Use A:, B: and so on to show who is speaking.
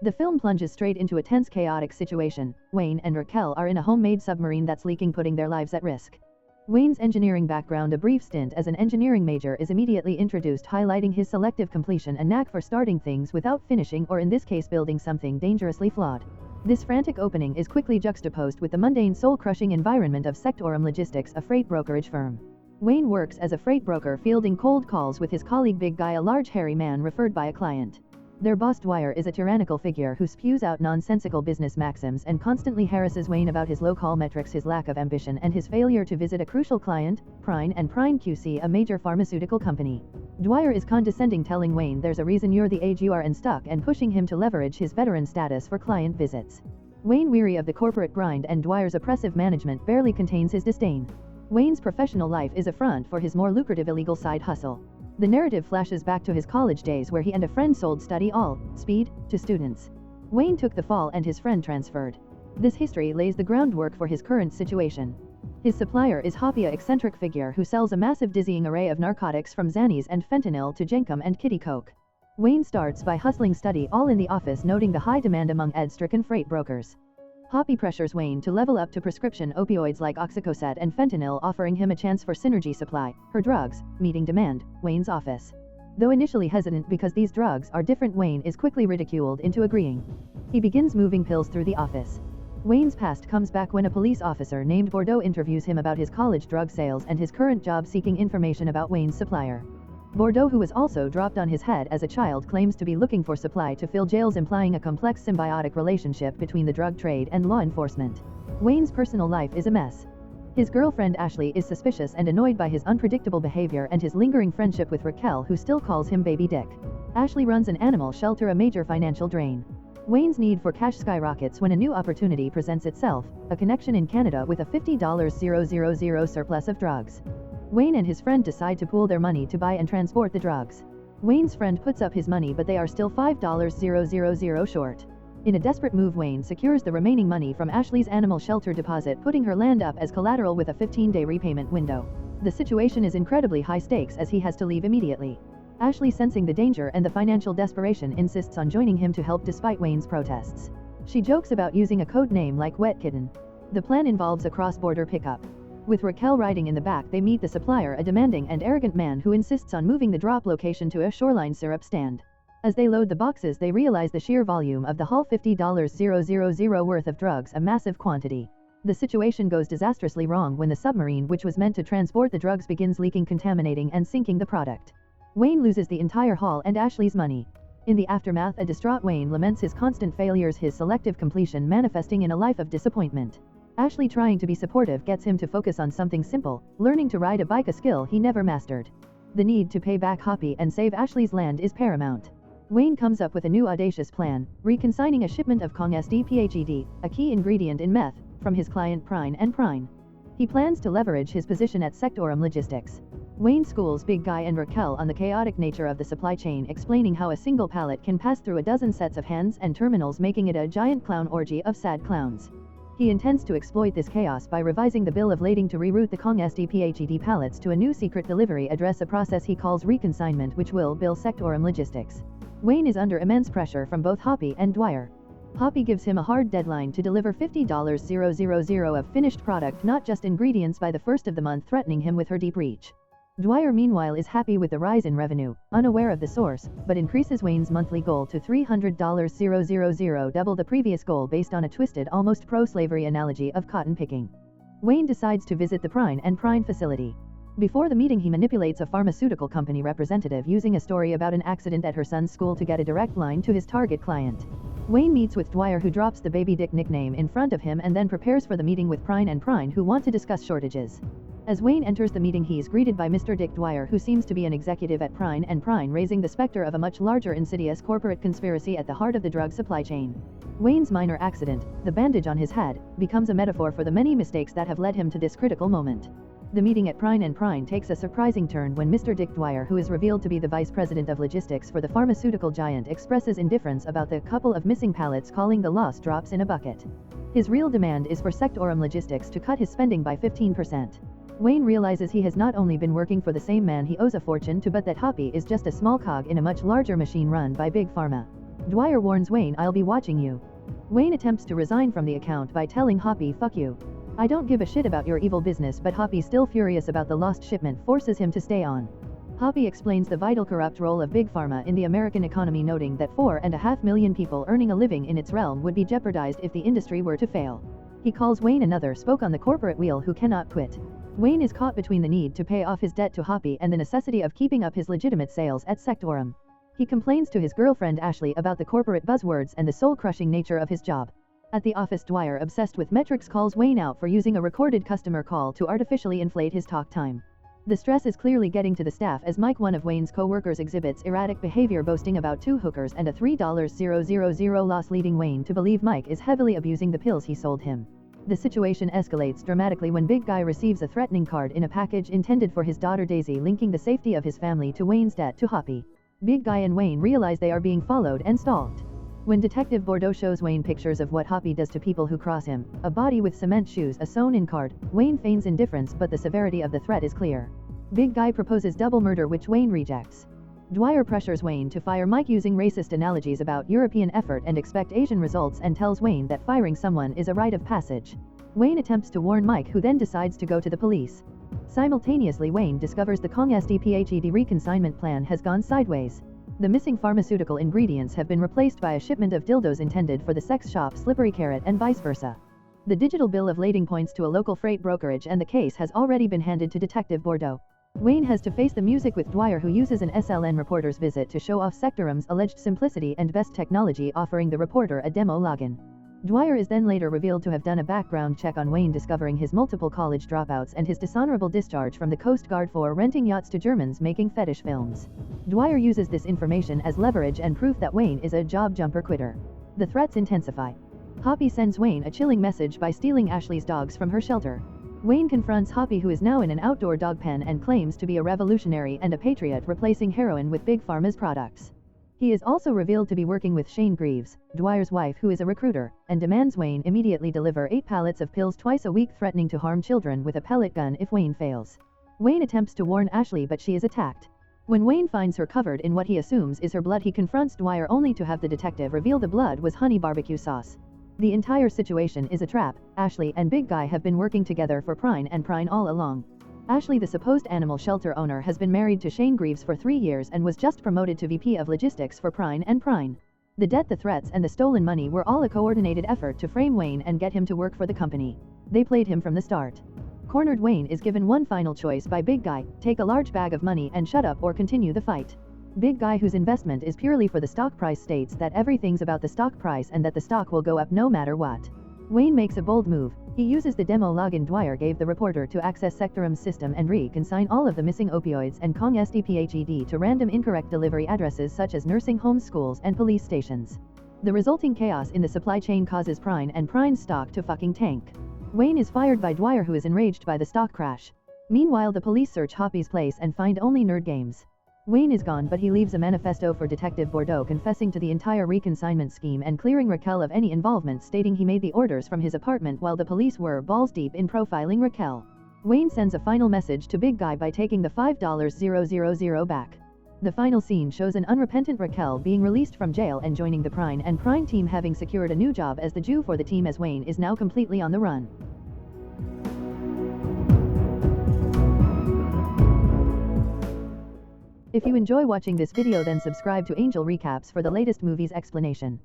A: The film plunges straight into a tense, chaotic situation. Wayne and Raquel are in a homemade submarine that's leaking, putting their lives at risk. Wayne's engineering background, a brief stint as an engineering major, is immediately introduced, highlighting his selective completion and knack for starting things without finishing, or in this case building something dangerously flawed. This frantic opening is quickly juxtaposed with the mundane, soul-crushing environment of Satire Logistics, a freight brokerage firm. Wayne works as a freight broker, fielding cold calls with his colleague Big Guy, a large hairy man referred by a client. Their boss Dwyer is a tyrannical figure who spews out nonsensical business maxims and constantly harasses Wayne about his low-call metrics, his lack of ambition, and his failure to visit a crucial client, Prine & Prine QC, a major pharmaceutical company. Dwyer is condescending, telling Wayne there's a reason you're the age you are and stuck, and pushing him to leverage his veteran status for client visits. Wayne, weary of the corporate grind and Dwyer's oppressive management, barely contains his disdain. Wayne's professional life is a front for his more lucrative illegal side hustle. The narrative flashes back to his college days, where he and a friend sold study all speed to students. Wayne took the fall and his friend transferred. This history lays the groundwork for his current situation. His supplier is Hoppy, an eccentric figure who sells a massive, dizzying array of narcotics from Xannies and fentanyl to Jenkum and Kitty Coke. Wayne starts by hustling study all in the office, noting the high demand among ed-stricken freight brokers. Hoppy pressures Wayne to level up to prescription opioids like oxycodone and fentanyl, offering him a chance for synergy supply, her drugs, meeting demand. Wayne's office. Though initially hesitant because these drugs are different, Wayne is quickly ridiculed into agreeing. He begins moving pills through the office. Wayne's past comes back when a police officer named Bordeaux interviews him about his college drug sales and his current job, seeking information about Wayne's supplier. Bordeaux, who was also dropped on his head as a child, claims to be looking for supply to fill jails, implying a complex symbiotic relationship between the drug trade and law enforcement. Wayne's personal life is a mess. His girlfriend Ashley is suspicious and annoyed by his unpredictable behavior and his lingering friendship with Raquel, who still calls him Baby Dick. Ashley runs an animal shelter, a major financial drain. Wayne's need for cash skyrockets when a new opportunity presents itself, a connection in Canada with a $50,000 surplus of drugs. Wayne and his friend decide to pool their money to buy and transport the drugs. Wayne's friend puts up his money, but they are still $5,000 short. In a desperate move, Wayne secures the remaining money from Ashley's animal shelter deposit, putting her land up as collateral with a 15-day repayment window. The situation is incredibly high stakes as he has to leave immediately. Ashley, sensing the danger and the financial desperation, insists on joining him to help despite Wayne's protests. She jokes about using a code name like Wet Kitten. The plan involves a cross-border pickup. With Raquel riding in the back, they meet the supplier, a demanding and arrogant man who insists on moving the drop location to a Shoreline syrup stand. As they load the boxes, they realize the sheer volume of the whole $50,000 worth of drugs, a massive quantity. The situation goes disastrously wrong when the submarine, which was meant to transport the drugs, begins leaking, contaminating and sinking the product. Wayne loses the entire haul and Ashley's money. In the aftermath, a distraught Wayne laments his constant failures, his selective completion manifesting in a life of disappointment. Ashley, trying to be supportive, gets him to focus on something simple, learning to ride a bike, a skill he never mastered. The need to pay back Hoppy and save Ashley's land is paramount. Wayne comes up with a new audacious plan, reconsigning a shipment of Kong SDPHED, a key ingredient in meth, from his client Prine & Prine. He plans to leverage his position at Satire Logistics. Wayne schools Big Guy and Raquel on the chaotic nature of the supply chain, explaining how a single pallet can pass through a dozen sets of hands and terminals, making it a giant clown orgy of sad clowns. He intends to exploit this chaos by revising the bill of lading to reroute the Kong SDPHED pallets to a new secret delivery address, a process he calls reconsignment, which will bill Satire Logistics. Wayne is under immense pressure from both Hoppy and Dwyer. Hoppy gives him a hard deadline to deliver $50,000 of finished product, not just ingredients, by the first of the month, threatening him with her deep reach. Dwyer, meanwhile, is happy with the rise in revenue, unaware of the source, but increases Wayne's monthly goal to $300,000, double the previous goal, based on a twisted, almost pro-slavery analogy of cotton picking. Wayne decides to visit the Prine & Prine facility. Before the meeting, he manipulates a pharmaceutical company representative using a story about an accident at her son's school to get a direct line to his target client. Wayne meets with Dwyer, who drops the Baby Dick nickname in front of him, and then prepares for the meeting with Prine & Prine, who want to discuss shortages. As Wayne enters the meeting, he is greeted by Mr. Dick Dwyer, who seems to be an executive at Prine & Prine, raising the specter of a much larger, insidious corporate conspiracy at the heart of the drug supply chain. Wayne's minor accident, the bandage on his head, becomes a metaphor for the many mistakes that have led him to this critical moment. The meeting at Prine & Prine takes a surprising turn when Mr. Dick Dwyer, who is revealed to be the vice president of logistics for the pharmaceutical giant, expresses indifference about the couple of missing pallets, calling the lost drops in a bucket. His real demand is for Satire Logistics to cut his spending by 15%. Wayne realizes he has not only been working for the same man he owes a fortune to, but that Hoppy is just a small cog in a much larger machine run by Big Pharma. Dwyer warns Wayne, "I'll be watching you." Wayne attempts to resign from the account by telling Hoppy, "Fuck you. I don't give a shit about your evil business," but Hoppy, still furious about the lost shipment, forces him to stay on. Hoppy explains the vital corrupt role of Big Pharma in the American economy, noting that 4.5 million people earning a living in its realm would be jeopardized if the industry were to fail. He calls Wayne another spoke on the corporate wheel who cannot quit. Wayne is caught between the need to pay off his debt to Hoppy and the necessity of keeping up his legitimate sales at Sectorum. He complains to his girlfriend Ashley about the corporate buzzwords and the soul-crushing nature of his job. At the office, Dwyer, obsessed with metrics, calls Wayne out for using a recorded customer call to artificially inflate his talk time. The stress is clearly getting to the staff as Mike, one of Wayne's co-workers, exhibits erratic behavior, boasting about 2 hookers and a $3,000 loss, leading Wayne to believe Mike is heavily abusing the pills he sold him. The situation escalates dramatically when Big Guy receives a threatening card in a package intended for his daughter Daisy, linking the safety of his family to Wayne's debt to Hoppy. Big Guy and Wayne realize they are being followed and stalked. When Detective Bordeaux shows Wayne pictures of what Hoppy does to people who cross him, a body with cement shoes, a sewn-in card, Wayne feigns indifference, but the severity of the threat is clear. Big Guy proposes double murder, which Wayne rejects. Dwyer pressures Wayne to fire Mike using racist analogies about European effort and expect Asian results, and tells Wayne that firing someone is a rite of passage. Wayne attempts to warn Mike, who then decides to go to the police. Simultaneously, Wayne discovers the Kong SDPHED reconsignment plan has gone sideways. The missing pharmaceutical ingredients have been replaced by a shipment of dildos intended for the sex shop Slippery Carrot, and vice versa. The digital bill of lading points to a local freight brokerage, and the case has already been handed to Detective Bordeaux. Wayne has to face the music with Dwyer, who uses an SLN reporter's visit to show off Sectorum's alleged simplicity and best technology, offering the reporter a demo login. Dwyer is then later revealed to have done a background check on Wayne, discovering his multiple college dropouts and his dishonorable discharge from the Coast Guard for renting yachts to Germans making fetish films. Dwyer uses this information as leverage and proof that Wayne is a job jumper quitter. The threats intensify. Hoppy sends Wayne a chilling message by stealing Ashley's dogs from her shelter. Wayne confronts Hoppy, who is now in an outdoor dog pen, and claims to be a revolutionary and a patriot, replacing heroin with Big Pharma's products. He is also revealed to be working with Shane Greaves, Dwyer's wife, who is a recruiter, and demands Wayne immediately deliver 8 pallets of pills twice a week, threatening to harm children with a pellet gun if Wayne fails. Wayne attempts to warn Ashley, but she is attacked. When Wayne finds her covered in what he assumes is her blood, he confronts Dwyer, only to have the detective reveal the blood was honey barbecue sauce. The entire situation is a trap. Ashley and Big Guy have been working together for Prine and Prine all along. Ashley, the supposed animal shelter owner, has been married to Shane Greaves for 3 years and was just promoted to VP of Logistics for Prine and Prine. The debt, the threats, and the stolen money were all a coordinated effort to frame Wayne and get him to work for the company. They played him from the start. Cornered, Wayne is given one final choice by Big Guy: take a large bag of money and shut up, or continue the fight. Big Guy, whose investment is purely for the stock price, states that everything's about the stock price and that the stock will go up no matter what. Wayne makes a bold move. He uses the demo login Dwyer gave the reporter to access Sectorum's system and reconsign all of the missing opioids and Kong SDPHED to random incorrect delivery addresses such as nursing homes, schools, and police stations. The resulting chaos in the supply chain causes Prine and Prine's stock to fucking tank. Wayne is fired by Dwyer, who is enraged by the stock crash. Meanwhile, the police search Hoppy's place and find only Nerd Games. Wayne is gone, but he leaves a manifesto for Detective Bordeaux confessing to the entire reconsignment scheme and clearing Raquel of any involvement, stating he made the orders from his apartment while the police were balls deep in profiling Raquel. Wayne sends a final message to Big Guy by taking the $5,000 back. The final scene shows an unrepentant Raquel being released from jail and joining the Prine and Prine team, having secured a new job as the Jew for the team, as Wayne is now completely on the run. If you enjoy watching this video, then subscribe to Angel Recaps for the latest movies explanation.